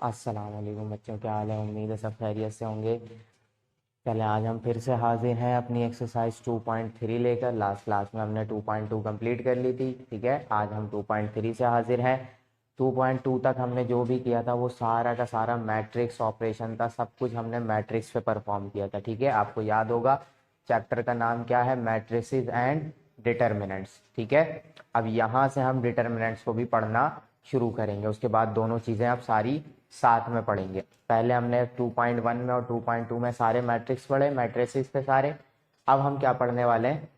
अस्सलाम वालेकुम बच्चों, क्या हाल है। उम्मीद है सब खैरियत से होंगे। चले आज हम फिर से हाजिर हैं अपनी एक्सरसाइज 2.3 लेकर। लास्ट क्लास में हमने 2.2 कंप्लीट कर ली थी। ठीक है, आज हम 2.3 से हाजिर हैं। 2.2 तक हमने जो भी किया था वो सारा का सारा मैट्रिक्स ऑपरेशन था, सब कुछ हमने मैट्रिक्स पे परफॉर्म किया था। ठीक है, आपको याद होगा चैप्टर का नाम क्या है, मैट्रिसेस एंड डिटर्मिनेंट्स। ठीक है, अब यहाँ से हम डिटर्मिनेंट्स को भी पढ़ना शुरू करेंगे। उसके बाद दोनों चीज़ें आप सारी साथ में पढ़ेंगे। पहले हमने 2.1 में और 2.2 में सारे मैट्रिक्स पढ़े, मैट्रिसेस थे सारे। अब हम क्या पढ़ने वाले हैं,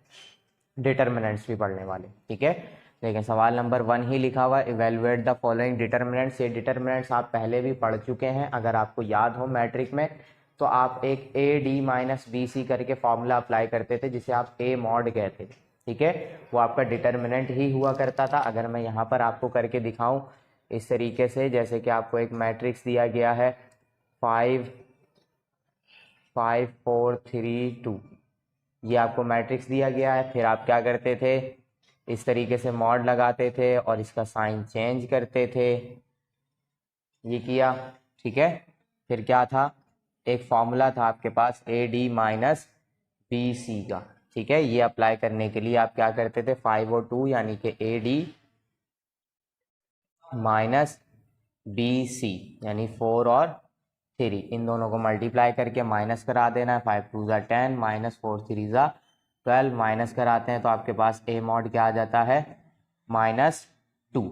डिटर्मिनेंट्स भी पढ़ने वाले। ठीक है, देखिए सवाल नंबर 1 ही लिखा हुआ, इवेलुएट द फॉलोइंग डिटर्मिनेंट्स। ये डिटर्मिनेंट्स आप पहले भी पढ़ चुके हैं, अगर आपको याद हो मैट्रिक में तो आप एक A D minus B C करके फॉर्मूला अप्लाई करते थे जिसे आप ए मॉड कहते थे। ठीक है, वो आपका डिटर्मिनेंट ही हुआ करता था। अगर मैं यहाँ पर आपको करके दिखाऊं इस तरीके से, जैसे कि आपको एक मैट्रिक्स दिया गया है 5 5 4 3 2, ये आपको मैट्रिक्स दिया गया है। फिर आप क्या करते थे, इस तरीके से मॉड लगाते थे और इसका साइन चेंज करते थे, ये किया। ठीक है, फिर क्या था, एक फॉर्मूला था आपके पास A D minus B C का। ठीक है, ये अप्लाई करने के लिए आप क्या करते थे, 5 और 2 यानी कि A D minus B C यानी 4 और 3, इन दोनों को मल्टीप्लाई करके माइनस करा देना है। 5 2 ज़ा 10 माइनस 4 3 ज़ा 12, माइनस कराते हैं तो आपके पास ए मॉड क्या आ जाता है, -2।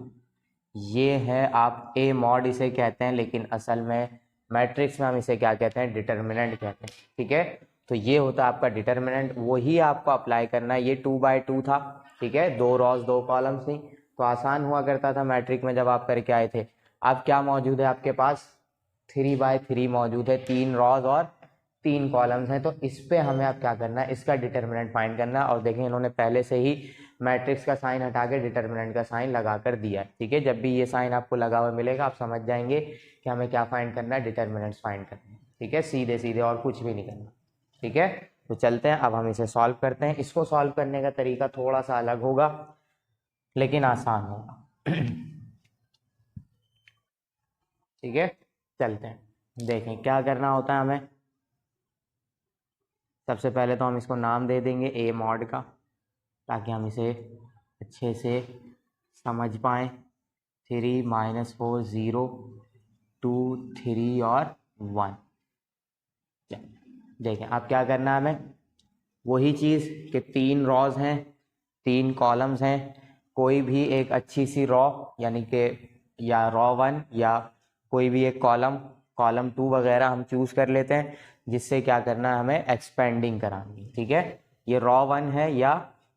ये है आप ए मॉड इसे कहते हैं, लेकिन असल में मैट्रिक्स में हम इसे क्या कहते हैं, डिटर्मिनेंट कहते हैं। ठीक है, तो ये होता है आपका डिटर्मिनेंट, वही आपको अप्लाई करना है। ये 2/2 था। ठीक है, 2 रॉज 2 कॉलम्स थी, तो आसान हुआ करता था मैट्रिक में जब आप करके आए थे। अब क्या मौजूद है आपके पास, 3/3 मौजूद है, 3 रॉज और 3 कॉलम्स हैं। तो इस पे हमें अब क्या करना है, इसका डिटर्मिनेंट फाइंड करना है। और देखें इन्होंने पहले से ही मैट्रिक्स का साइन हटा के डिटर्मिनेंट का साइन लगा कर दिया है। ठीक है, जब भी ये साइन आपको लगा हुआ मिलेगा आप समझ जाएंगे कि हमें क्या फाइंड करना है, डिटर्मिनेंट्स फाइंड करना है। ठीक है, सीधे सीधे और कुछ भी नहीं करना। ठीक है, तो चलते हैं, अब हम इसे सॉल्व करते हैं। इसको सॉल्व करने का तरीका थोड़ा सा अलग होगा लेकिन आसान होगा। ठीक है, चलते हैं, देखें क्या करना होता है हमें। सबसे पहले तो हम इसको नाम दे देंगे ए मॉड का, ताकि हम इसे अच्छे से समझ पाएँ। 3 -4 0 2 3 और 1। देखें अब क्या करना है हमें, वही चीज़ कि 3 रॉज हैं 3 कॉलम्स हैं, कोई भी एक अच्छी सी रॉ यानी कि या रॉ 1 या कोई भी एक कॉलम 2 वगैरह हम चूज कर लेते हैं, जिससे क्या करना है, हमें एक्सपेंडिंग करानी। ठीक है, ये रॉ 1 है या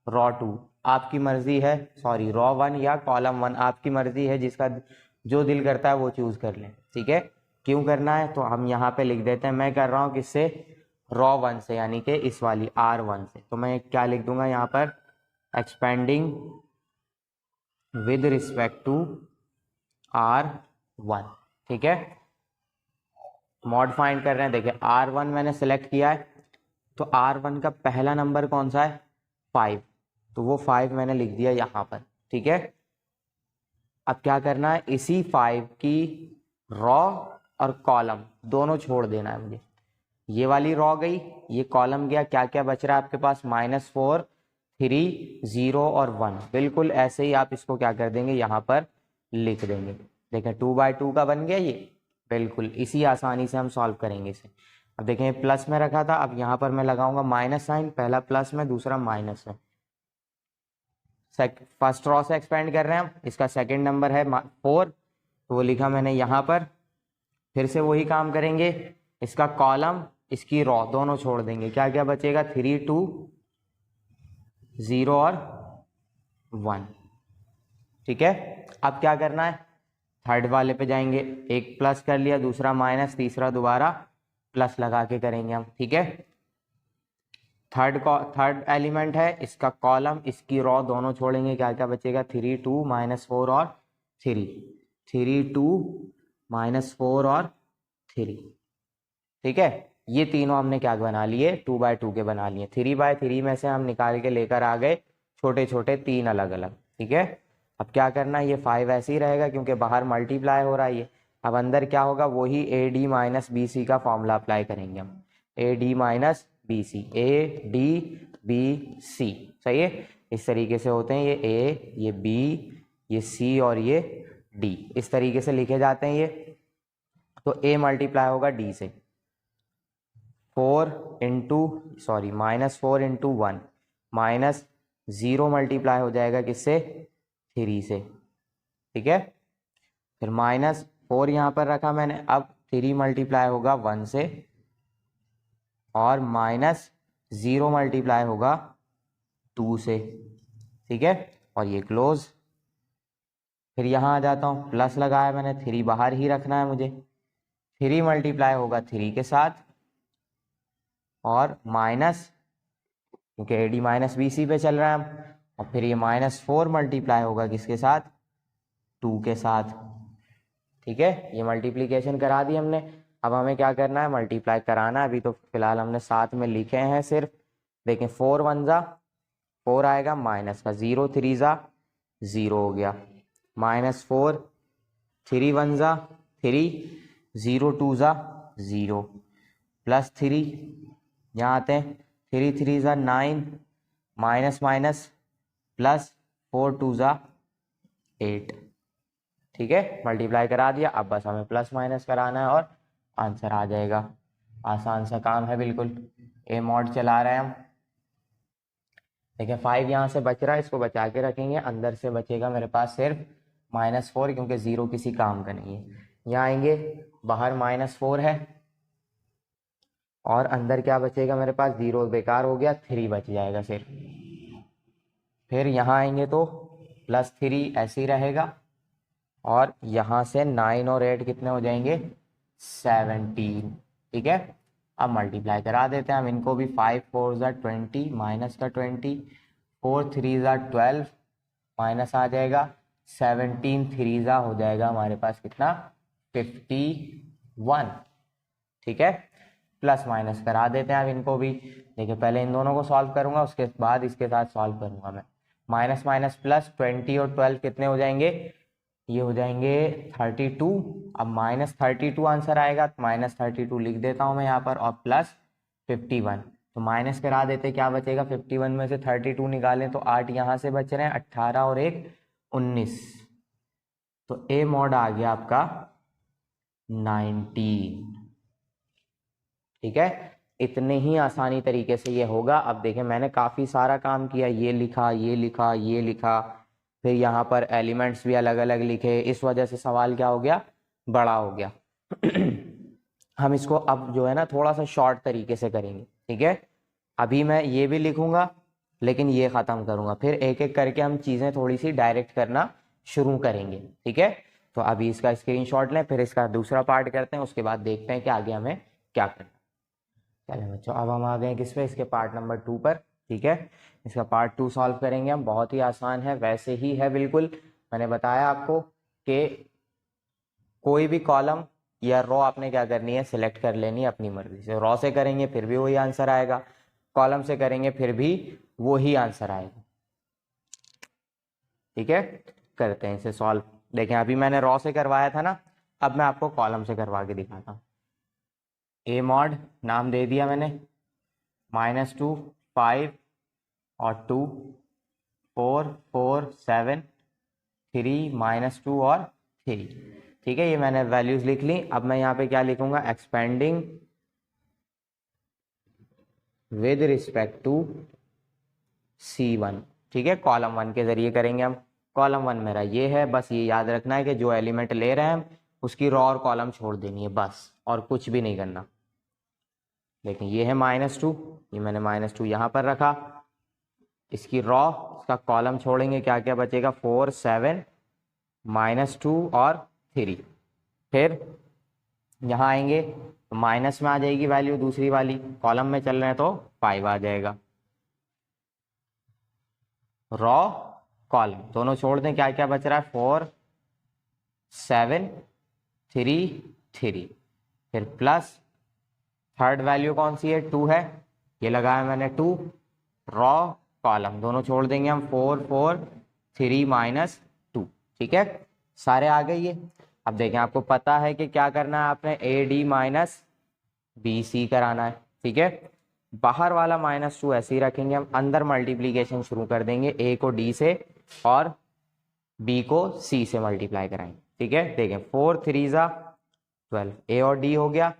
रॉ 2 आपकी मर्जी है, सॉरी रॉ 1 या कॉलम 1 आपकी मर्जी है, जिसका जो दिल करता है वो चूज कर लें। ठीक है, क्यों करना है तो हम यहाँ पे लिख देते हैं, मैं कर रहा हूँ किससे, रॉ 1 से यानी कि इस वाली R1 से। तो मैं क्या लिख दूंगा यहाँ पर, expanding with respect to R1। ठीक है, मॉड फाइंड कर रहे हैं। देखिए R1 मैंने सेलेक्ट किया है, तो R1 का पहला नंबर कौन सा है, 5, तो वो 5 मैंने लिख दिया यहाँ पर। ठीक है, अब क्या करना है, इसी 5 की रॉ और कॉलम दोनों छोड़ देना है मुझे। ये वाली रॉ गई, ये कॉलम गया, क्या क्या बच रहा है आपके पास, -4 3 0 और 1। बिल्कुल ऐसे ही आप इसको क्या कर देंगे, यहाँ पर लिख देंगे। देखें 2/2 का बन गया ये, बिल्कुल इसी आसानी से हम सॉल्व करेंगे इसे। अब देखें प्लस में रखा था, अब यहाँ पर मैं लगाऊंगा माइनस साइन, पहला प्लस में दूसरा माइनस में। फर्स्ट रॉ से एक्सपेंड कर रहे हैं हम, इसका सेकंड नंबर है 4, तो वो लिखा मैंने यहाँ पर। फिर से वही काम करेंगे, इसका कॉलम इसकी रॉ दोनों छोड़ देंगे, क्या क्या बचेगा, 3 2 0 और 1। ठीक है, अब क्या करना है, थर्ड वाले पे जाएंगे, एक प्लस कर लिया, दूसरा माइनस, तीसरा दोबारा प्लस लगा के करेंगे हम। ठीक है, थर्ड एलिमेंट है, इसका कॉलम इसकी रॉ दोनों छोड़ेंगे, क्या क्या बचेगा, 3 2 -4 और 3 3 2 -4 और 3। ठीक है, ये तीनों हमने क्या बना लिए, 2/2 के बना लिए। 3/3 में से हम निकाल के लेकर आ गए छोटे छोटे 3 अलग अलग। ठीक है, अब क्या करना है, ये 5 ऐसे ही रहेगा क्योंकि बाहर मल्टीप्लाई हो रहा है ये, अब अंदर क्या होगा, वही A D minus B C का फॉर्मूला अप्लाई करेंगे हम, A D minus B C, A D B C, सही है। इस तरीके से होते हैं ये ए, ये बी, ये सी और ये डी, इस तरीके से लिखे जाते हैं ये। तो ए मल्टीप्लाई होगा डी से, 4 into sorry -4 into 1 minus 0 multiply हो जाएगा किससे, 3 से, ठीक है। फिर -4 यहाँ पर रखा मैंने, अब 3 मल्टीप्लाई होगा 1 से और -0 मल्टीप्लाई होगा 2 से, ठीक है। और ये क्लोज। फिर यहाँ आ जाता हूँ, प्लस लगाया मैंने, 3 बाहर ही रखना है मुझे, 3 मल्टीप्लाई होगा 3 के साथ और माइनस, क्योंकि A D minus B C पे चल रहा है हम, और फिर ये -4 मल्टीप्लाई होगा किसके साथ, 2 के साथ, ठीक है। ये मल्टीप्लिकेशन करा दी हमने। अब हमें क्या करना है, मल्टीप्लाई कराना है। अभी तो फिलहाल हमने साथ में लिखे हैं सिर्फ, देखें 4 1 जा 4 आएगा, माइनस का 0 3 जा 0 हो गया, -4 3 1 जा 3, 0 2 जा 0, प्लस 3 यहाँ आते हैं, 3 3 जा 9, माइनस माइनस प्लस 4 2 जा 8, ठीक है। मल्टीप्लाई करा दिया, अब बस हमें प्लस माइनस कराना है और आंसर आ जाएगा। आसान सा काम है बिल्कुल। ए मॉड चला रहे हैं हम, देखिए 5 यहाँ से बच रहा है, इसको बचा के रखेंगे। अंदर से बचेगा मेरे पास सिर्फ -4, क्योंकि 0 किसी काम का नहीं है। यहाँ आएंगे, बाहर -4 है और अंदर क्या बचेगा मेरे पास, 0 बेकार हो गया, 3 बच जाएगा सिर्फ। फिर यहाँ आएंगे तो +3 ऐसे ही रहेगा और यहाँ से 9 और 8 कितने हो जाएंगे, 17, ठीक है। अब मल्टीप्लाई करा देते हैं हम इनको भी, 5 4 ज़ा 20 माइनस का 20, 4 3 ज़ा 12 माइनस आ जाएगा 17, 3 ज़ा हो जाएगा हमारे पास कितना, 51, ठीक है। प्लस माइनस करा देते हैं अब इनको भी। देखिए पहले इन दोनों को सॉल्व करूंगा, उसके बाद इसके साथ सॉल्व करूंगा मैं। माइनस माइनस प्लस, 20 और 12 कितने हो जाएंगे, ये हो जाएंगे 32। अब -32 आंसर आएगा, तो -32 लिख देता हूं मैं यहाँ पर, और प्लस 51। तो माइनस करा देते, क्या बचेगा, 51 में से 32 निकालें तो 8 यहाँ से बच रहे हैं, 18 और 1 19। तो ए मॉड आ गया आपका 19, ठीक है। इतने ही आसानी तरीके से ये होगा। अब देखें मैंने काफ़ी सारा काम किया, ये लिखा ये लिखा ये लिखा, फिर यहाँ पर एलिमेंट्स भी अलग अलग लिखे, इस वजह से सवाल क्या हो गया, बड़ा हो गया। हम इसको अब जो है ना थोड़ा सा शॉर्ट तरीके से करेंगे, ठीक है। अभी मैं ये भी लिखूंगा लेकिन ये ख़त्म करूंगा, फिर एक एक करके हम चीज़ें थोड़ी सी डायरेक्ट करना शुरू करेंगे, ठीक है। तो अभी इसका स्क्रीनशॉट लें, फिर इसका दूसरा पार्ट करते हैं, उसके बाद देखते हैं कि आगे हमें क्या करना। चलिए बच्चों, अब हम आ गए किस पे, इसके पार्ट नंबर 2 पर, ठीक है। इसका पार्ट 2 सॉल्व करेंगे हम। बहुत ही आसान है, वैसे ही है बिल्कुल। मैंने बताया आपको कि कोई भी कॉलम या रो आपने क्या करनी है, सिलेक्ट कर लेनी है अपनी मर्जी से। रो से करेंगे फिर भी वही आंसर आएगा, कॉलम से करेंगे फिर भी वही आंसर आएगा, ठीक है। करते हैं इसे सॉल्व। देखें अभी मैंने रो से करवाया था ना, अब मैं आपको कॉलम से करवा के दिखाता हूँ। ए मॉड नाम दे दिया मैंने, -2 5 और 2 4 4 7 3 -2 और 3, ठीक है। ये मैंने वैल्यूज लिख ली। अब मैं यहाँ पे क्या लिखूंगा, expanding with respect to C1, ठीक है। कॉलम 1 के जरिए करेंगे हम। कॉलम 1 मेरा ये है, बस ये याद रखना है कि जो एलिमेंट ले रहे हैं हम उसकी रो और कॉलम छोड़ देनी है बस, और कुछ भी नहीं करना। देखें ये है -2, ये मैंने -2 यहाँ पर रखा, इसकी रो, इसका कॉलम छोड़ेंगे, क्या क्या बचेगा, 4 7 -2 और 3। फिर यहाँ आएंगे तो माइनस में आ जाएगी वैल्यू दूसरी वाली, कॉलम में चल रहे हैं तो 5 आ जाएगा। रो कॉलम दोनों छोड़ दें, क्या क्या बच रहा है, 4 7 3 3, फिर प्लस थर्ड वैल्यू कौन सी है, 2 है, ये लगाया मैंने 2। रो कॉलम दोनों छोड़ देंगे हम, 4 4 3 -2, ठीक है। सारे आ गए ये। अब देखें, आपको पता है कि क्या करना है, आपने A D minus B C कराना है, ठीक है। बाहर वाला -2 ऐसे ही रखेंगे, हम अंदर मल्टीप्लीकेशन शुरू कर देंगे, ए को डी से और बी को सी से मल्टीप्लाई कराएंगे, ठीक है। देखें 4 3 12, ए और डी हो गया,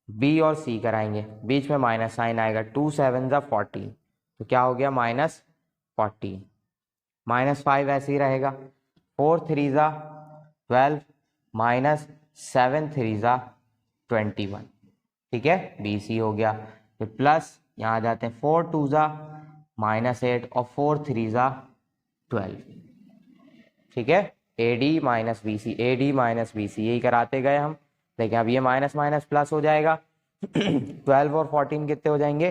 बी और सी कराएंगे, बीच में माइनस साइन आएगा, 2 7 14, तो क्या हो गया -14, -5 ऐसे ही रहेगा, 4 3 12 -7 3 21, ठीक है, बी सी हो गया। फिर प्लस यहाँ आ जाते हैं, 4 2 -8 और 4 3 12, ठीक है। A D minus B C, A D minus B C, यही कराते गए हम। देखिए अब ये माइनस माइनस प्लस हो जाएगा, 12 और 14 कितने हो जाएंगे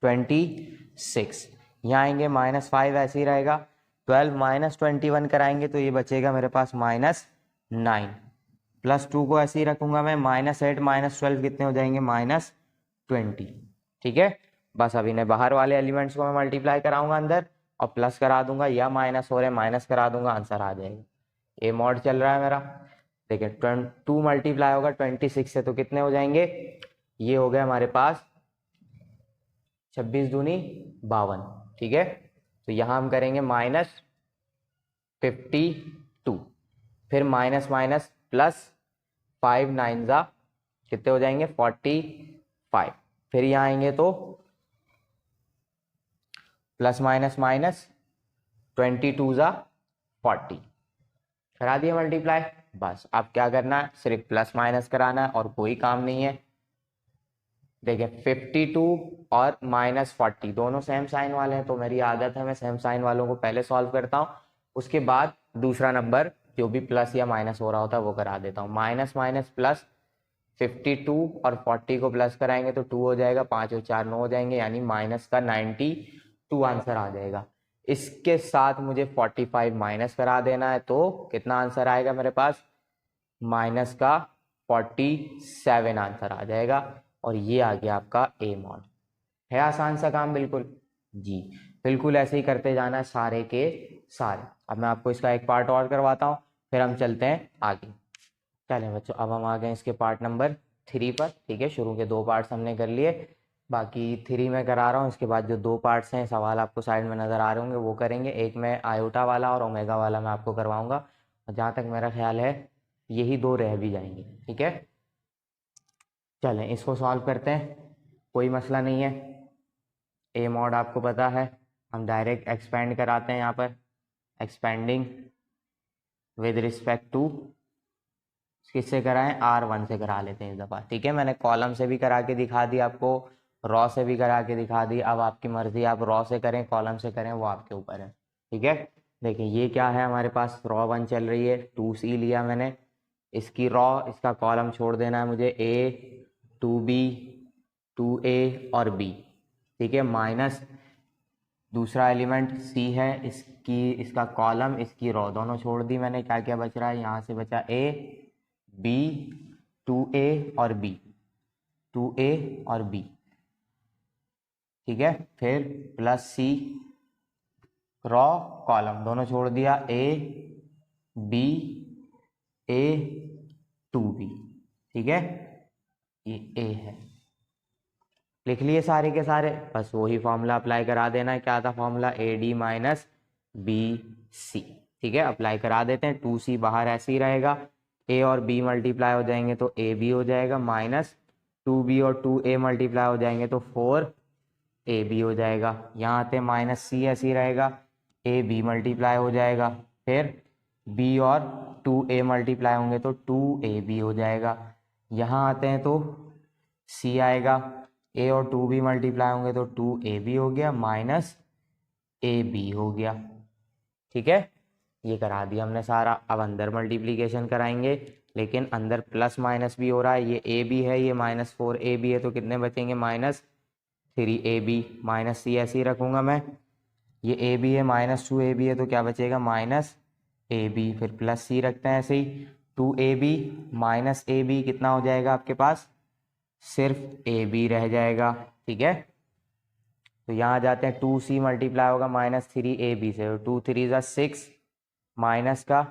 26, यहाँ आएंगे -5 ऐसे ही रहेगा, 12 -21 कराएंगे तो ये बचेगा मेरे पास -9, +2 को ऐसे ही रखूंगा मैं, -8 -12 कितने हो जाएंगे -20, ठीक है। बस अब इन्हें बाहर वाले एलिमेंट्स को मैं मल्टीप्लाई कराऊंगा अंदर और प्लस करा दूंगा, या माइनस हो रहे माइनस करा दूंगा, आंसर आ जाएगा। ए मॉड चल रहा है मेरा, देखिए 2 मल्टीप्लाई होगा 26 से तो कितने हो जाएंगे, ये हो गए हमारे पास 26 दूनी 52, ठीक है। तो यहाँ हम करेंगे -52, फिर माइनस माइनस प्लस 5 9 कितने हो जाएंगे 45, फिर यहाँ आएंगे तो प्लस माइनस माइनस 22 40, करा दिया मल्टीप्लाई। बस अब क्या करना है, सिर्फ प्लस माइनस कराना है और कोई काम नहीं है। देखिए 52 और -40 दोनों सेम साइन वाले हैं, तो मेरी आदत है मैं सेम साइन वालों को पहले सॉल्व करता हूँ, उसके बाद दूसरा नंबर जो भी प्लस या माइनस हो रहा होता है वो करा देता हूँ। माइनस माइनस प्लस, 52 और 40 को प्लस कराएंगे तो 2 हो जाएगा, 5 और 4 9 हो जाएंगे, यानी माइनस का 92 आंसर आ जाएगा। इसके साथ मुझे 45 माइनस करा देना है, तो कितना आंसर आएगा मेरे पास, माइनस का 47 आंसर आ जाएगा, और ये आ गया आपका ए मॉड। है आसान सा काम, बिल्कुल जी, बिल्कुल ऐसे ही करते जाना है सारे के सारे। अब मैं आपको इसका एक पार्ट और करवाता हूँ, फिर हम चलते हैं आगे। चलें बच्चों, अब हम आ गए इसके पार्ट नंबर 3 पर, ठीक है। शुरू के 2 पार्ट्स हमने कर लिए, बाकी 3 में करा रहा हूँ। इसके बाद जो 2 पार्ट्स हैं, सवाल आपको साइड में नज़र आ रहे होंगे, वो करेंगे। एक में आयोटा वाला और ओमेगा वाला मैं आपको करवाऊँगा, और जहाँ तक मेरा ख्याल है यही 2 रह भी जाएंगे, ठीक है। चलें इसको सॉल्व करते हैं, कोई मसला नहीं है। ए मॉड आपको पता है, हम डायरेक्ट एक्सपेंड कराते हैं यहाँ पर, एक्सपेंडिंग विद रिस्पेक्ट टू, किससे कराएं, R1 से करा लेते हैं इस दफ़ा, ठीक है। मैंने कॉलम से भी करा के दिखा दी आपको, रॉ से भी करा के दिखा दी, अब आपकी मर्जी, आप रॉ से करें कॉलम से करें, वो आपके ऊपर है, ठीक है। देखिए ये क्या है, हमारे पास रॉ 1 चल रही है, 2C लिया मैंने, इसकी रॉ, इसका कॉलम छोड़ देना है मुझे, A 2B 2A और B, ठीक है, माइनस दूसरा एलिमेंट C है, इसका कॉलम, इसकी रॉ दोनों छोड़ दी मैंने। क्या क्या बच रहा है, यहाँ से बचा A B 2A और B, 2A और B, ठीक है। फिर प्लस C, रॉ कॉलम दोनों छोड़ दिया, A B A 2B, ठीक है, ये A है। लिख लिए सारे के सारे, बस वही फॉर्मूला अप्लाई करा देना है। क्या था फॉर्मूला, AD माइनस BC, ठीक है, अप्लाई करा देते हैं। 2C बाहर ऐसे ही रहेगा, A और B मल्टीप्लाई हो जाएंगे तो AB हो जाएगा, माइनस 2B और 2A मल्टीप्लाई हो जाएंगे तो 4AB हो जाएगा। यहाँ आते -C ऐसे ही रहेगा, AB मल्टीप्लाई हो जाएगा, फिर B और 2A मल्टीप्लाई होंगे तो 2AB हो जाएगा। यहाँ आते हैं तो C आएगा, A और 2B मल्टीप्लाई होंगे तो 2AB हो गया, माइनस AB हो गया, ठीक है। ये करा दिया हमने सारा। अब अंदर मल्टीप्लीकेशन कराएंगे, लेकिन अंदर प्लस माइनस भी हो रहा है, ये AB है, ये -4AB है, तो कितने बचेंगे, -3AB, -C ऐसे ही रखूँगा मैं, ये AB है, -2AB है, तो क्या बचेगा, -AB, फिर प्लस C रखते हैं ऐसे ही, 2AB माइनस AB कितना हो जाएगा आपके पास, सिर्फ AB रह जाएगा, ठीक है। तो यहाँ जाते हैं, 2C मल्टीप्लाई होगा -3AB से, 2 3 6, माइनस का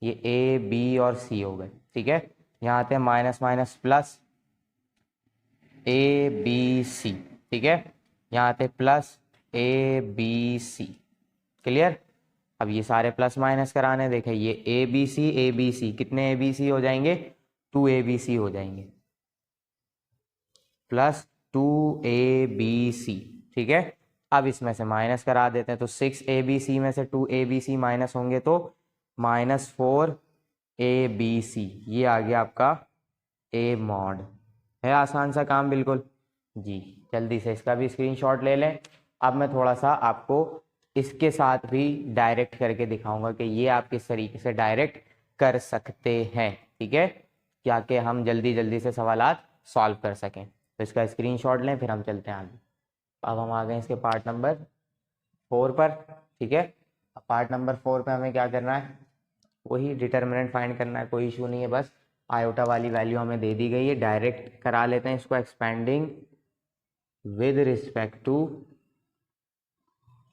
ये ए बी और सी हो गए, ठीक है। यहाँ आते हैं minus minus plus A B C, ठीक है। यहाँ आते हैं plus A B C, clear. अब ये सारे प्लस माइनस कराने, देखें ये ए बी सी कितने ए बी सी हो जाएंगे, 2 ए बी सी हो जाएंगे, प्लस 2 ए बी सी, ठीक है। अब इसमें से माइनस करा देते हैं, तो 6 ए बी सी में से 2 ए बी सी माइनस होंगे तो -4 ए बी सी, ये आ गया आपका ए मॉड। है आसान सा काम बिल्कुल जी। जल्दी से इसका भी स्क्रीनशॉट ले लें। अब मैं थोड़ा सा आपको इसके साथ भी डायरेक्ट करके दिखाऊंगा कि ये आप किस तरीके से डायरेक्ट कर सकते हैं, ठीक है, क्या कि हम जल्दी जल्दी से सवालात सॉल्व कर सकें। तो इसका स्क्रीनशॉट लें, फिर हम चलते हैं आगे। अब हम आ गए इसके पार्ट नंबर 4 पर, ठीक है। अब पार्ट नंबर 4 पे हमें क्या करना है, वही डिटर्मिनेंट फाइंड करना है, कोई इशू नहीं है। बस आयोटा वाली वैल्यू हमें दे दी गई है, डायरेक्ट करा लेते हैं इसको expanding with respect to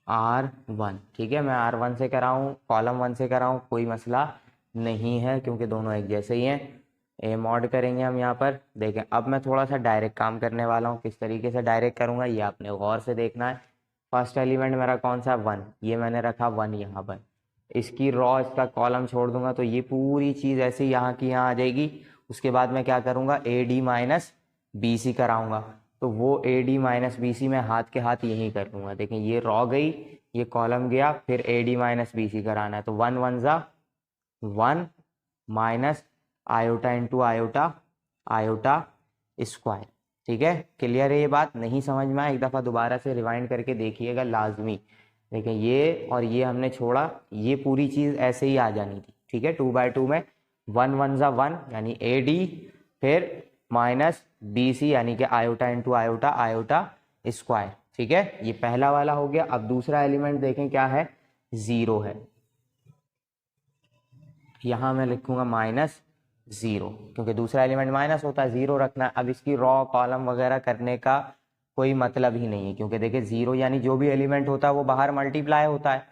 R1, ठीक है। मैं R1 से कराऊँ, कॉलम 1 से कराऊँ, कोई मसला नहीं है क्योंकि दोनों एक जैसे ही हैं। ए मॉड करेंगे हम यहाँ पर। देखें अब मैं थोड़ा सा डायरेक्ट काम करने वाला हूँ, किस तरीके से डायरेक्ट करूँगा ये आपने गौर से देखना है। फर्स्ट एलिमेंट मेरा कौन सा, 1, ये मैंने रखा 1 यहाँ पर। इसकी रॉ, इसका कॉलम छोड़ दूंगा तो ये पूरी चीज़ ऐसे यहाँ की यहाँ आ जाएगी। उसके बाद मैं क्या करूँगा, A D minus B C कराऊँगा, तो वो A D minus B C मैं हाथ के हाथ यही कर लूँगा। देखें ये रॉ गई, ये कॉलम गया, फिर A D minus B C कराना है, तो 1 1 ज़ा 1 minus iota into iota, iota square, ठीक है। क्लियर है ये बात, नहीं समझ में आए एक दफ़ा दोबारा से रिवाइंड करके देखिएगा लाजमी। देखें ये और ये हमने छोड़ा, ये पूरी चीज़ ऐसे ही आ जानी थी, ठीक है। 2/2 में 1 1 ज़ा 1 यानी ए डी, फिर माइनस बी सी यानी कि iota into iota, iota square, ठीक है। ये पहला वाला हो गया। अब दूसरा एलिमेंट देखें क्या है, 0 है। यहाँ मैं लिखूंगा -0 क्योंकि दूसरा एलिमेंट माइनस होता है, 0 रखना है। अब इसकी रॉ कॉलम वगैरह करने का कोई मतलब ही नहीं है क्योंकि देखिए 0 यानी जो भी एलिमेंट होता है वो बाहर मल्टीप्लाई होता है।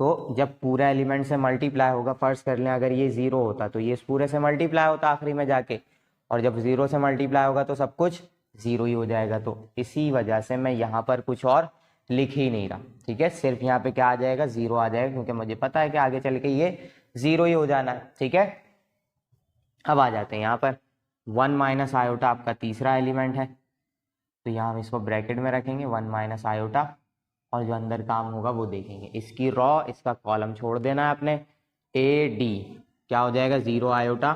तो जब पूरा एलिमेंट से मल्टीप्लाई होगा, फर्स्ट कर लें अगर ये 0 होता तो ये पूरे से मल्टीप्लाई होता आखिरी में जाके, और जब 0 से मल्टीप्लाई होगा तो सब कुछ 0 ही हो जाएगा। तो इसी वजह से मैं यहाँ पर कुछ और लिख ही नहीं रहा, ठीक है। सिर्फ यहाँ पे क्या आ जाएगा, 0 आ जाएगा क्योंकि मुझे पता है कि आगे चल के ये 0 ही हो जाना है, ठीक है। अब आ जाते हैं यहाँ पर 1 माइनस आयोटा आपका तीसरा एलिमेंट है, तो यहाँ हम इसको ब्रैकेट में रखेंगे 1 माइनस आयोटा, और जो अंदर काम होगा वो देखेंगे। इसकी रॉ, इसका कॉलम छोड़ देना है आपने। ए डी क्या हो जाएगा, 0 आयोटा,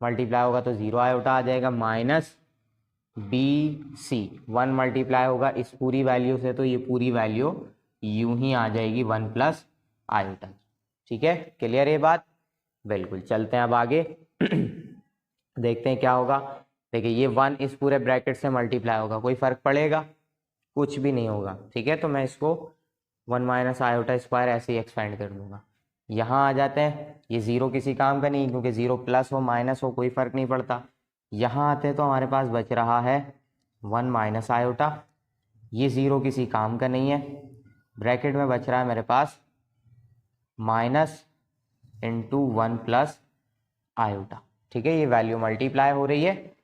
मल्टीप्लाई होगा तो 0 आयोटा आ जाएगा, माइनस बी सी 1 मल्टीप्लाई होगा इस पूरी वैल्यू से, तो ये पूरी वैल्यू यूं ही आ जाएगी 1 प्लस आयोटा, ठीक है। क्लियर ये बात, बिल्कुल। चलते हैं अब आगे देखते हैं क्या होगा। देखिए ये 1 इस पूरे ब्रैकेट से मल्टीप्लाई होगा, कोई फर्क पड़ेगा, कुछ भी नहीं होगा, ठीक है। तो मैं इसको 1 माइनस आयोटा स्क्वायर ऐसे ही एक्सपेंड कर दूंगा। यहाँ आ जाते हैं, ये 0 किसी काम का नहीं क्योंकि 0 प्लस हो माइनस हो कोई फर्क नहीं पड़ता। यहाँ आते हैं तो हमारे पास बच रहा है 1 माइनस आयोटा, ये 0 किसी काम का नहीं है, ब्रैकेट में बच रहा है मेरे पास माइनस इंटू 1 प्लस आयोटा, ठीक है। ये वैल्यू मल्टीप्लाई हो रही है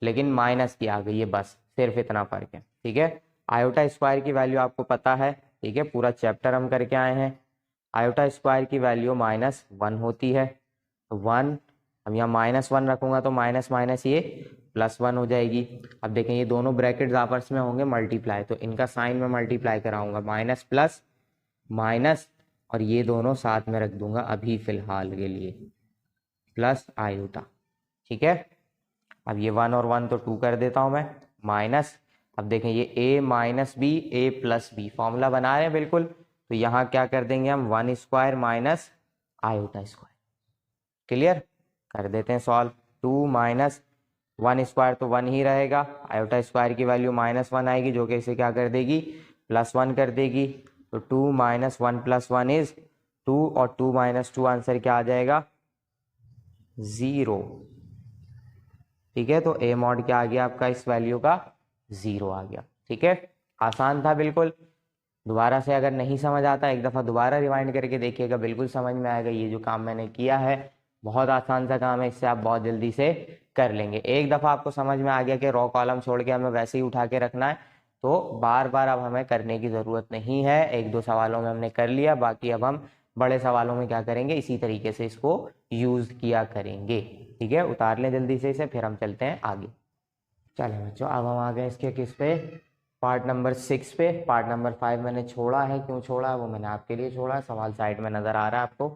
लेकिन माइनस की आ गई है, बस सिर्फ इतना फर्क है, ठीक है। आयोटा स्क्वायर की वैल्यू आपको पता है, ठीक है, पूरा चैप्टर हम करके आए हैं। आयोटा स्क्वायर की वैल्यू -1 होती है, तो 1, अब यहाँ -1 रखूंगा तो माइनस माइनस ये +1 हो जाएगी। अब देखें ये दोनों ब्रैकेट्स आपस में होंगे मल्टीप्लाई, तो इनका साइन में मल्टीप्लाई कराऊंगा, माइनस प्लस माइनस, और ये दोनों साथ में रख दूंगा अभी फिलहाल के लिए, प्लस आयोटा, ठीक है। अब ये 1 और 1 तो 2 कर देता हूं मैं, माइनस, अब देखें ये a minus B, A plus B formula बना रहे हैं बिल्कुल, तो यहाँ क्या कर देंगे हम 1 square minus iota square, clear कर देते हैं सॉल्व। 2 माइनस 1 स्क्वायर तो 1 ही रहेगा, आयोटा स्क्वायर की वैल्यू -1 आएगी जो कि इसे क्या कर देगी, +1 कर देगी। तो 2 माइनस 1 प्लस 1 इज 2, और 2 माइनस 2 आंसर क्या आ जाएगा, 0, ठीक है। तो ए मॉड क्या आ गया आपका, इस वैल्यू का 0 आ गया, ठीक है। आसान था बिल्कुल। दोबारा से अगर नहीं समझ आता एक दफ़ा दोबारा रिवाइंड करके देखिएगा, बिल्कुल समझ में आएगा। ये जो काम मैंने किया है बहुत आसान सा काम है, इससे आप बहुत जल्दी से कर लेंगे। एक दफ़ा आपको समझ में आ गया कि रॉ कॉलम छोड़ के हमें वैसे ही उठा के रखना है, तो बार बार अब हमें करने की ज़रूरत नहीं है। एक दो सवालों में हमने कर लिया, बाकी अब हम बड़े सवालों में क्या करेंगे, इसी तरीके से इसको यूज़ किया करेंगे। ठीक है, उतार लें जल्दी से इसे, फिर हम चलते हैं आगे। चलो बच्चों, अब हम आ गए इसके किस पे, पार्ट नंबर 6 पे। पार्ट नंबर 5 मैंने छोड़ा है, क्यों छोड़ा है वो मैंने आपके लिए छोड़ा है। सवाल साइड में नज़र आ रहा है आपको,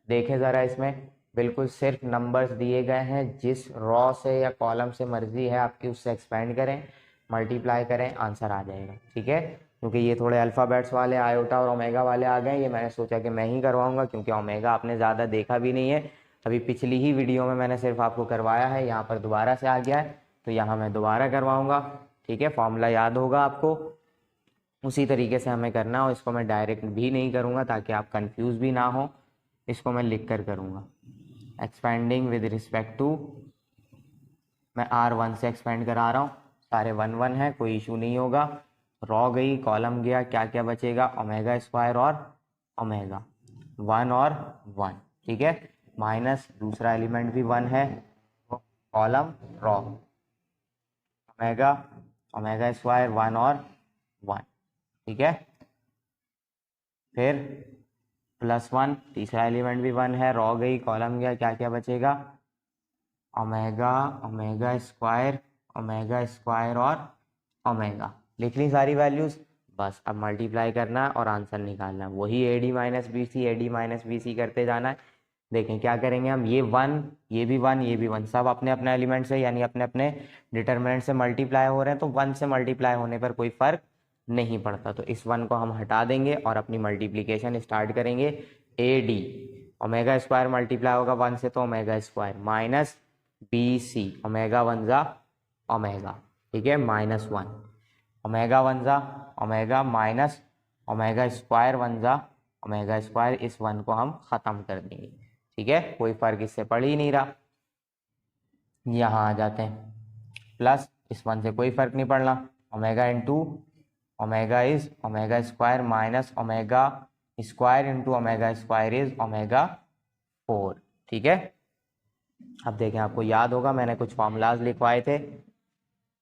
देखें ज़रा। इसमें बिल्कुल सिर्फ नंबर्स दिए गए हैं, जिस रॉ से या कॉलम से मर्जी है आपकी उससे एक्सपेंड करें, मल्टीप्लाई करें, आंसर आ जाएगा। ठीक है, क्योंकि ये थोड़े अल्फ़ाबेट्स वाले आयोटा और ओमेगा वाले आ गए, ये मैंने सोचा कि मैं ही करवाऊँगा, क्योंकि ओमेगा आपने ज़्यादा देखा भी नहीं है। अभी पिछली ही वीडियो में मैंने सिर्फ आपको करवाया है, यहाँ पर दोबारा से आ गया है तो यहाँ मैं दोबारा करवाऊँगा। ठीक है, फॉर्मूला याद होगा आपको, उसी तरीके से हमें करना हो। इसको मैं डायरेक्ट भी नहीं करूँगा ताकि आप कंफ्यूज भी ना हो, इसको मैं लिख कर करूँगा। एक्सपेंडिंग विद रिस्पेक्ट टू, मैं R1 से एक्सपेंड करा रहा हूँ, सारे 1 1 है, कोई इशू नहीं होगा। रॉ गई, कॉलम गया, क्या क्या बचेगा, ओमेगा स्क्वायर और ओमेगा, 1 और 1। ठीक है, माइनस दूसरा एलिमेंट भी 1 है, column raw, omega, omega square 1 और 1। ठीक है, फिर +1, तीसरा एलिमेंट भी 1 है, रॉ गई, कॉलम गया, क्या क्या बचेगा, ओमेगा, ओमेगा स्क्वायर और ओमेगा। लिख ली सारी वैल्यूज, बस अब मल्टीप्लाई करना है और आंसर निकालना है। वही AD माइनस BC करते जाना है। देखें क्या करेंगे हम, ये 1, ये भी 1, ये भी 1, सब अपने अपने एलिमेंट से यानी अपने अपने डिटरमिनेंट से मल्टीप्लाई हो रहे हैं, तो 1 से मल्टीप्लाई होने पर कोई फर्क नहीं पड़ता। तो इस 1 को हम हटा देंगे और अपनी मल्टीप्लीकेशन स्टार्ट करेंगे। AD, ओमेगा स्क्वायर मल्टीप्लाई होगा 1 से तो omega square, minus BC, omega 1 जा ओमेगा। ठीक है, -1, ओमेगा 1 जा ओमेगा, माइनस ओमेगा स्क्वायर 1 जा ओमेगा स्क्वायर। इस 1 को हम ख़त्म कर देंगे। ठीक है, कोई फर्क इससे पड़ ही नहीं रहा। यहाँ आ जाते हैं, प्लस इस 1 से कोई फर्क नहीं पड़ना, omega into omega is omega square, minus omega square into omega square is omega 4। ठीक है, अब देखें, आपको याद होगा मैंने कुछ फॉर्मूलाज लिखवाए थे।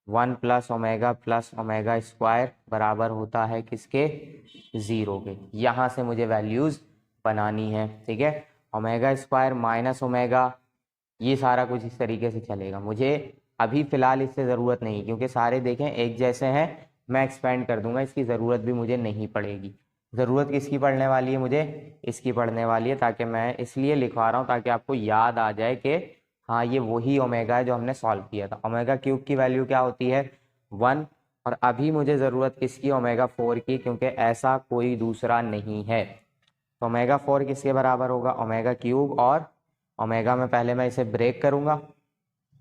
1 प्लस ओमेगा स्क्वायर बराबर होता है किसके, 0 के। यहाँ से मुझे वैल्यूज बनानी है। ठीक है, ओमेगा स्क्वायर माइनस ओमेगा, ये सारा कुछ इस तरीके से चलेगा। मुझे अभी फ़िलहाल इससे ज़रूरत नहीं, क्योंकि सारे देखें एक जैसे हैं, मैं एक्सपेंड कर दूंगा, इसकी ज़रूरत भी मुझे नहीं पड़ेगी। ज़रूरत किसकी पड़ने वाली है मुझे, इसकी पड़ने वाली है, ताकि मैं इसलिए लिखवा रहा हूँ ताकि आपको याद आ जाए कि हाँ ये वही ओमेगा है जो हमने सॉल्व किया था। ओमेगा क्यूब की वैल्यू क्या होती है, 1, और अभी मुझे ज़रूरत किसकी, ओमेगा 4 की, क्योंकि ऐसा कोई दूसरा नहीं है। तो ओमेगा 4 किसके बराबर होगा, ओमेगा क्यूब, और ओमेगा में पहले मैं इसे ब्रेक करूंगा,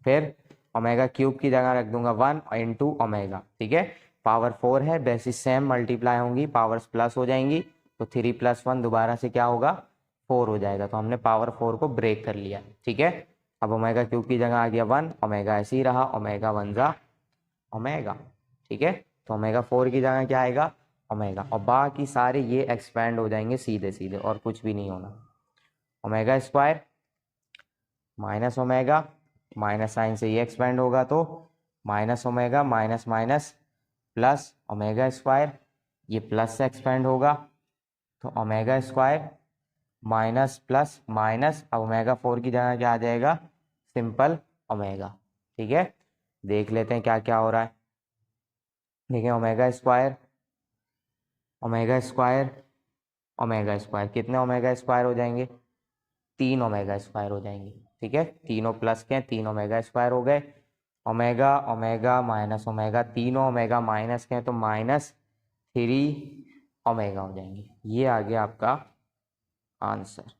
फिर ओमेगा क्यूब की जगह रख दूंगा 1 इंटू ओमेगा। ठीक है, पावर 4 है, बेसिस सेम मल्टीप्लाई होंगी, पावर्स प्लस हो जाएंगी, तो 3 + 1 दोबारा से क्या होगा, 4 हो जाएगा। तो हमने पावर 4 को ब्रेक कर लिया। ठीक है, अब ओमेगा क्यूब की जगह आ गया 1, ओमेगा ऐसे ही रहा, ओमेगा 1 जा ओमेगा। ठीक है, तो ओमेगा 4 की जगह क्या आएगा, ओमेगा, और बाकी सारे ये एक्सपेंड हो जाएंगे सीधे सीधे, और कुछ भी नहीं होना। Omega square minus omega, minus sine से ये एक्सपेंड होगा, तो minus omega minus minus plus omega square, ये प्लस से एक्सपेंड होगा, तो omega square minus plus minus, अब ओमेगा 4 की जगह क्या आ जाएगा, सिंपल ओमेगा। ठीक है, देख लेते हैं क्या क्या हो रहा है। देखिए, omega square omega square omega square, कितने ओमेगा स्क्वायर हो जाएंगे, 3 ओमेगा स्क्वायर हो जाएंगे। ठीक है, तीनों प्लस के 3 ओमेगा स्क्वायर हो गए। ओमेगा ओमेगा माइनस ओमेगा, तीनों ओमेगा माइनस के हैं, तो -3 ओमेगा हो जाएंगे। ये आ गया आपका आंसर।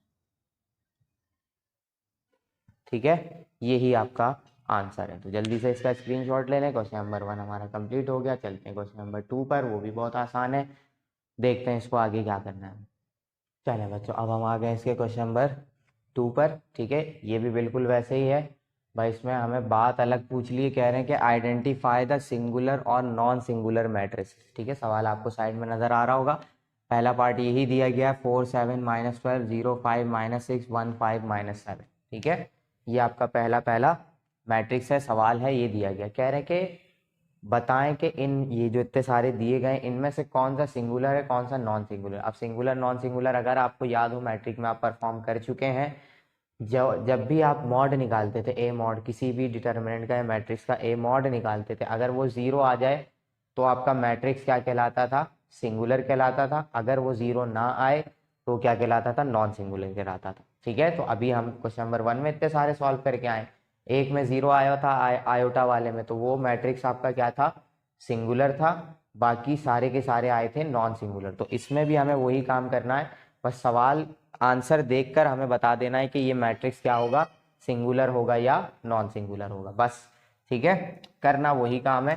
ठीक है, यही आपका आंसर है। तो जल्दी से इसका स्क्रीनशॉट ले लें। क्वेश्चन नंबर 1 हमारा कंप्लीट हो गया। चलते हैं क्वेश्चन नंबर 2 पर, वो भी बहुत आसान है, देखते हैं इसको आगे क्या करना है। चले बच्चों, अब हम आ गए इसके क्वेश्चन नंबर 2 पर। ठीक है, ये भी बिल्कुल वैसे ही है भाई, इसमें हमें बात अलग पूछ ली है। कह रहे हैं कि आइडेंटिफाई द सिंगुलर और नॉन सिंगुलर मैट्रिक्स। ठीक है, सवाल आपको साइड में नजर आ रहा होगा, पहला पार्ट यही दिया गया है 4 7 -12 0 5 -6 1 5 -7। ठीक है, ये आपका पहला मैट्रिक्स है, सवाल है ये दिया गया। कह रहे हैं कि बताएं कि इन ये जो इतने सारे दिए गए इनमें से कौन सा सिंगुलर है कौन सा नॉन सिंगुलर। अब सिंगुलर नॉन सिंगुलर अगर आपको याद हो मैट्रिक में आप परफॉर्म कर चुके हैं, जब भी आप मॉड निकालते थे ए मॉड, किसी भी डिटर्मिनेंट का या मैट्रिक्स का ए मॉड निकालते थे, अगर वो जीरो आ जाए तो आपका मैट्रिक्स क्या कहलाता था, सिंगुलर कहलाता था। अगर वो जीरो ना आए तो क्या कहलाता था, नॉन सिंगुलर कहलाता था। ठीक है, तो अभी हम क्वेश्चन नंबर 1 में इतने सारे सॉल्व करके आए, एक में जीरो आया था आयोटा वाले में, तो वो मैट्रिक्स आपका क्या था, सिंगुलर था। बाकी सारे के सारे आए थे नॉन सिंगुलर। तो इसमें भी हमें वही काम करना है, बस सवाल आंसर देखकर हमें बता देना है कि ये मैट्रिक्स क्या होगा, सिंगुलर होगा या नॉन सिंगुलर होगा, बस। ठीक है, करना वही काम है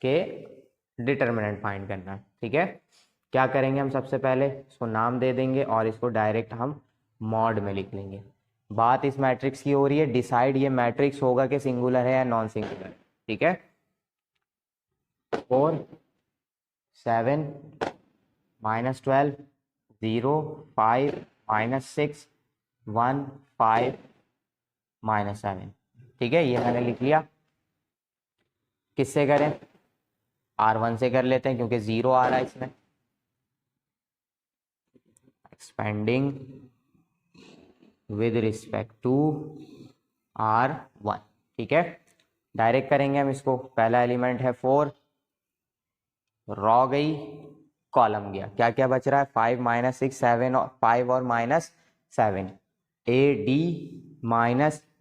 कि डिटर्मिनेंट फाइंड करना है। ठीक है, क्या करेंगे हम, सबसे पहले इसको नाम दे देंगे और इसको डायरेक्ट हम मॉड में लिख लेंगे। बात इस मैट्रिक्स की हो रही है, डिसाइड ये मैट्रिक्स होगा कि सिंगुलर है या नॉन सिंगुलर। ठीक है, 4 7 -12 0 5 -6 1 5 -7। ठीक है, ये मैंने लिख लिया। किससे करें, R1 से कर लेते हैं क्योंकि जीरो आ रहा है इसमें। Expanding with respect to R1। ठीक है, डायरेक्ट करेंगे हम इसको। पहला एलिमेंट है 4, रॉ गई, कॉलम गया, क्या क्या बच रहा है, 5 -6 7 और 5 और -7, AD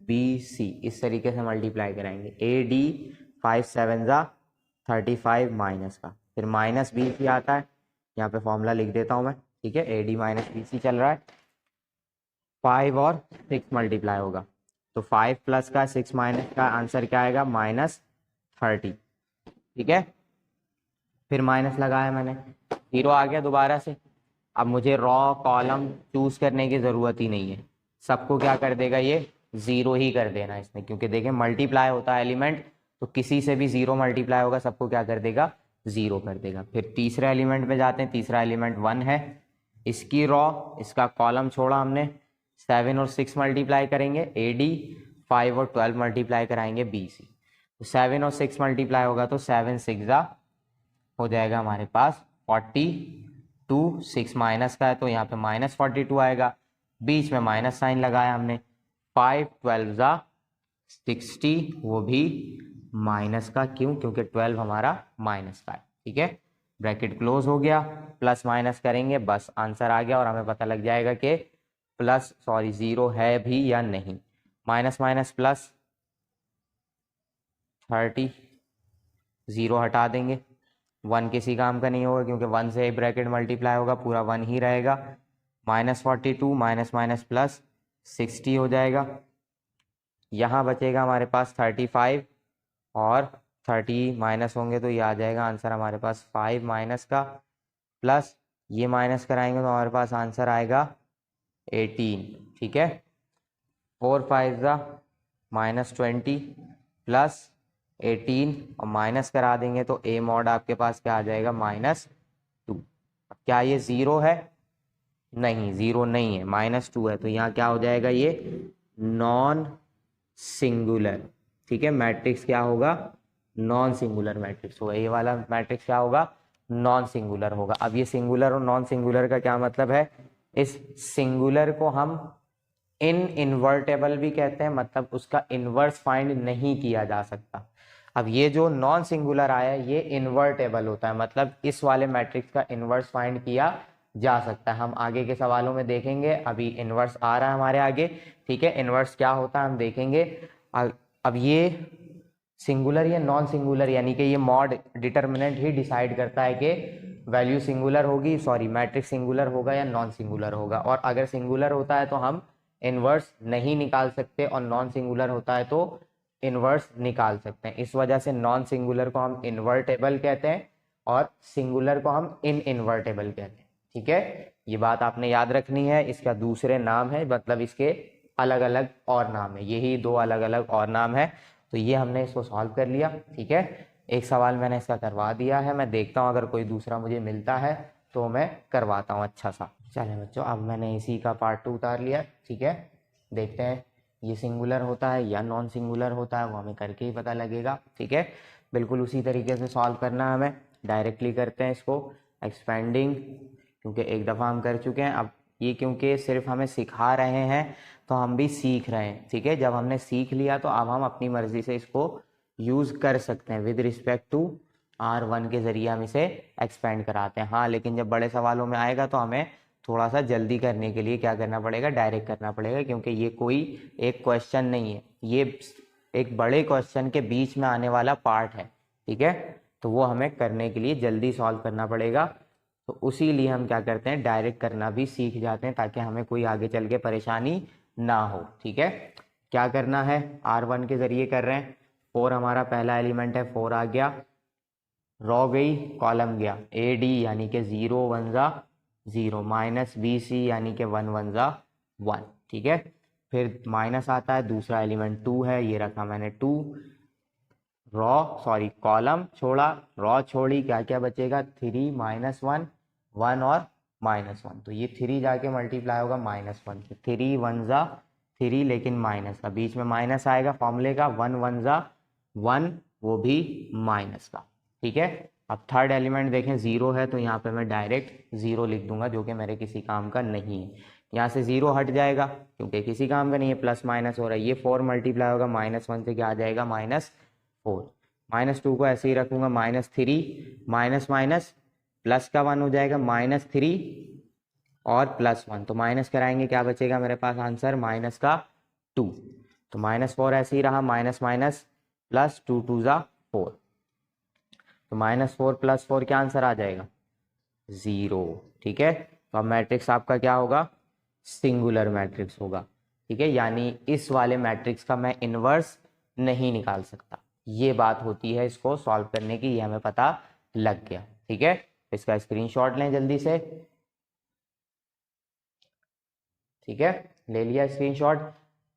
BC इस तरीके से मल्टीप्लाई कराएंगे। AD 5 7 35 माइनस का, फिर -BC आता है, यहाँ पे फॉर्मूला लिख देता हूँ मैं। ठीक है, AD BC चल रहा है, 5 और 6 मल्टीप्लाई होगा, तो 5 प्लस का 6 माइनस का आंसर क्या आएगा, -30। ठीक है, फिर माइनस लगाया मैंने, जीरो आ गया दोबारा से। अब मुझे रॉ कॉलम चूज करने की जरूरत ही नहीं है, सबको क्या कर देगा ये, जीरो ही कर देना इसने, क्योंकि देखें मल्टीप्लाई होता है एलिमेंट, तो किसी से भी जीरो मल्टीप्लाई होगा, सबको क्या कर देगा, जीरो कर देगा। फिर तीसरे एलिमेंट में जाते हैं, तीसरा एलिमेंट 1 है, इसकी रॉ, इसका कॉलम छोड़ा हमने, 7 और 6 मल्टीप्लाई करेंगे AD, 5 और 12 मल्टीप्लाई कराएंगे BC, तो 7 और 6 मल्टीप्लाई होगा तो 7 6 हो जाएगा हमारे पास 42, 6 माइनस का है तो यहाँ पे -42 आएगा, बीच में माइनस साइन लगाया हमने, 5 12 60, वो भी माइनस का, क्यों, क्योंकि 12 हमारा माइनस का है। ठीक है, ब्रैकेट क्लोज हो गया, प्लस माइनस करेंगे, बस आंसर आ गया और हमें पता लग जाएगा कि जीरो है भी या नहीं। माइनस माइनस प्लस 30, जीरो हटा देंगे, 1 किसी काम का नहीं होगा क्योंकि 1 से ब्रैकेट मल्टीप्लाई होगा, पूरा 1 ही रहेगा, -42 माइनस माइनस प्लस 60 हो जाएगा। यहाँ बचेगा हमारे पास 35 और 30 माइनस होंगे तो ये आ जाएगा आंसर हमारे पास 5 माइनस का, प्लस ये माइनस कराएंगे तो हमारे पास आंसर आएगा 18। ठीक है, 4 5 -20 प्लस 18 और माइनस करा देंगे तो A मॉड आपके पास क्या आ जाएगा, -2। क्या ये जीरो है, नहीं, जीरो नहीं है, -2 है, तो यहाँ क्या हो जाएगा, ये नॉन सिंगुलर। ठीक है, मैट्रिक्स क्या होगा, नॉन सिंगुलर मैट्रिक्स होगा, ये वाला मैट्रिक्स क्या होगा, नॉन सिंगुलर होगा। अब ये सिंगुलर और नॉन सिंगुलर का क्या मतलब है, इस सिंगुलर को हम इनवर्टेबल भी कहते हैं, मतलब उसका इनवर्स फाइंड नहीं किया जा सकता। अब ये जो नॉन सिंगुलर आया है ये इन्वर्टेबल होता है, मतलब इस वाले मैट्रिक्स का इन्वर्स फाइंड किया जा सकता है। हम आगे के सवालों में देखेंगे, अभी इन्वर्स आ रहा है हमारे आगे। ठीक है, इन्वर्स क्या होता है हम देखेंगे। अब ये सिंगुलर या नॉन सिंगुलर, यानी कि ये मॉड डिटर्मिनेंट ही डिसाइड करता है कि वैल्यू सिंगुलर होगी, मैट्रिक्स सिंगुलर होगा या नॉन सिंगुलर होगा। और अगर सिंगुलर होता है तो हम इन्वर्स नहीं निकाल सकते और नॉन सिंगुलर होता है तो इन्वर्स निकाल सकते हैं। इस वजह से नॉन सिंगुलर को हम इन्वर्टेबल कहते हैं और सिंगुलर को हम इनवर्टेबल कहते हैं। ठीक है, ये बात आपने याद रखनी है। इसका दूसरे नाम है, मतलब इसके अलग अलग और नाम है, यही दो अलग अलग और नाम है। तो ये हमने इसको सॉल्व कर लिया। ठीक है, एक सवाल मैंने इसका करवा दिया है, मैं देखता हूँ अगर कोई दूसरा मुझे मिलता है तो मैं करवाता हूँ अच्छा सा। चले बच्चों, अब मैंने इसी का पार्ट 2 उतार लिया, ठीक है। देखते हैं ये सिंगुलर होता है या नॉन सिंगुलर होता है, वो हमें करके ही पता लगेगा, ठीक है। बिल्कुल उसी तरीके से सॉल्व करना है हमें। डायरेक्टली करते हैं इसको एक्सपेंडिंग, क्योंकि एक दफ़ा हम कर चुके हैं। अब ये क्योंकि सिर्फ हमें सिखा रहे हैं तो हम भी सीख रहे हैं, ठीक है। जब हमने सीख लिया तो अब हम अपनी मर्जी से इसको यूज़ कर सकते हैं। विद रिस्पेक्ट टू R1 के ज़रिए हम इसे एक्सपेंड कराते हैं। हाँ, लेकिन जब बड़े सवालों में आएगा तो हमें थोड़ा सा जल्दी करने के लिए क्या करना पड़ेगा, डायरेक्ट करना पड़ेगा, क्योंकि ये कोई एक क्वेश्चन नहीं है, ये एक बड़े क्वेश्चन के बीच में आने वाला पार्ट है, ठीक है। तो वो हमें करने के लिए जल्दी सॉल्व करना पड़ेगा, तो उसी लिए हम क्या करते हैं, डायरेक्ट करना भी सीख जाते हैं, ताकि हमें कोई आगे चल के परेशानी ना हो, ठीक है। क्या करना है, R1 के ज़रिए कर रहे हैं। 4 हमारा पहला एलिमेंट है, 4 आ गया, रॉ गई, कॉलम गया, AD यानी कि 0 1 ज़ा 0, माइनस BC यानी कि 1 1 ज़ा 1, ठीक है। फिर माइनस आता है, दूसरा एलिमेंट 2 है, ये रखा मैंने 2, कॉलम छोड़ा, रॉ छोड़ी, क्या क्या बचेगा, 3 माइनस 1 1 और माइनस 1, तो ये 3 जाके मल्टीप्लाई होगा -1 से, 3 1 ज़ा 3, लेकिन माइनस का, बीच में माइनस आएगा फॉर्मूले का, 1 1 ज़ा 1, वो भी माइनस का, ठीक है। अब थर्ड एलिमेंट देखें, 0 है, तो यहाँ पे मैं डायरेक्ट 0 लिख दूंगा, जो कि मेरे किसी काम का नहीं है। यहाँ से 0 हट जाएगा क्योंकि किसी काम का नहीं है, प्लस माइनस हो रहा है, ये 4 मल्टीप्लाई होगा -1 से, क्या आ जाएगा, -4, -2 को ऐसे ही रखूंगा, -3, माइनस माइनस प्लस का 1 हो जाएगा, -3 और +1, तो माइनस कराएंगे, क्या बचेगा मेरे पास आंसर, माइनस का 2, तो -4 ऐसे ही रहा, माइनस माइनस प्लस 2 2 ज़ा 4, तो -4 + 4 क्या आंसर आ जाएगा, 0, ठीक है। तो अब मैट्रिक्स आपका क्या होगा, सिंगुलर मैट्रिक्स होगा, ठीक है। यानी इस वाले मैट्रिक्स का मैं इनवर्स नहीं निकाल सकता, ये बात होती है इसको सॉल्व करने की, ये हमें पता लग गया, ठीक है। इसका स्क्रीनशॉट लें जल्दी से, ठीक है, ले लिया स्क्रीनशॉट।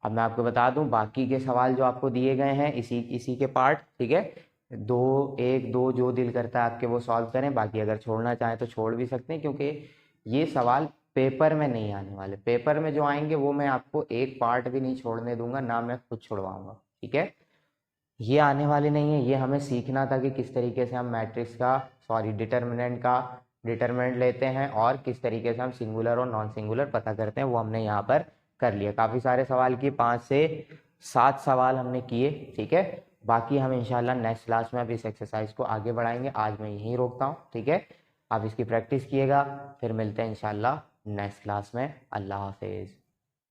अब मैं आपको बता दूं बाकी के सवाल जो आपको दिए गए हैं इसी के पार्ट, ठीक है। 1 2 जो दिल करता है आपके वो सॉल्व करें, बाकी अगर छोड़ना चाहें तो छोड़ भी सकते हैं, क्योंकि ये सवाल पेपर में नहीं आने वाले। पेपर में जो आएंगे वो मैं आपको एक पार्ट भी नहीं छोड़ने दूंगा, ना मैं खुद छुड़वाऊंगा, ठीक है। ये आने वाले नहीं है, ये हमें सीखना था कि किस तरीके से हम मैट्रिक्स का डिटर्मिनेंट का डिटर्मिनेंट लेते हैं और किस तरीके से हम सिंगुलर और नॉन सिंगुलर पता करते हैं, वो हमने यहाँ पर कर लिया। काफ़ी सारे सवाल किए, 5 से 7 सवाल हमने किए, ठीक है। बाकी हम इंशाल्लाह नेक्स्ट क्लास में अब इस एक्सरसाइज को आगे बढ़ाएंगे। आज मैं यहीं रोकता हूँ, ठीक है। आप इसकी प्रैक्टिस किएगा, फिर मिलते हैं इंशाल्लाह नेक्स्ट क्लास में। अल्लाह हाफिज़।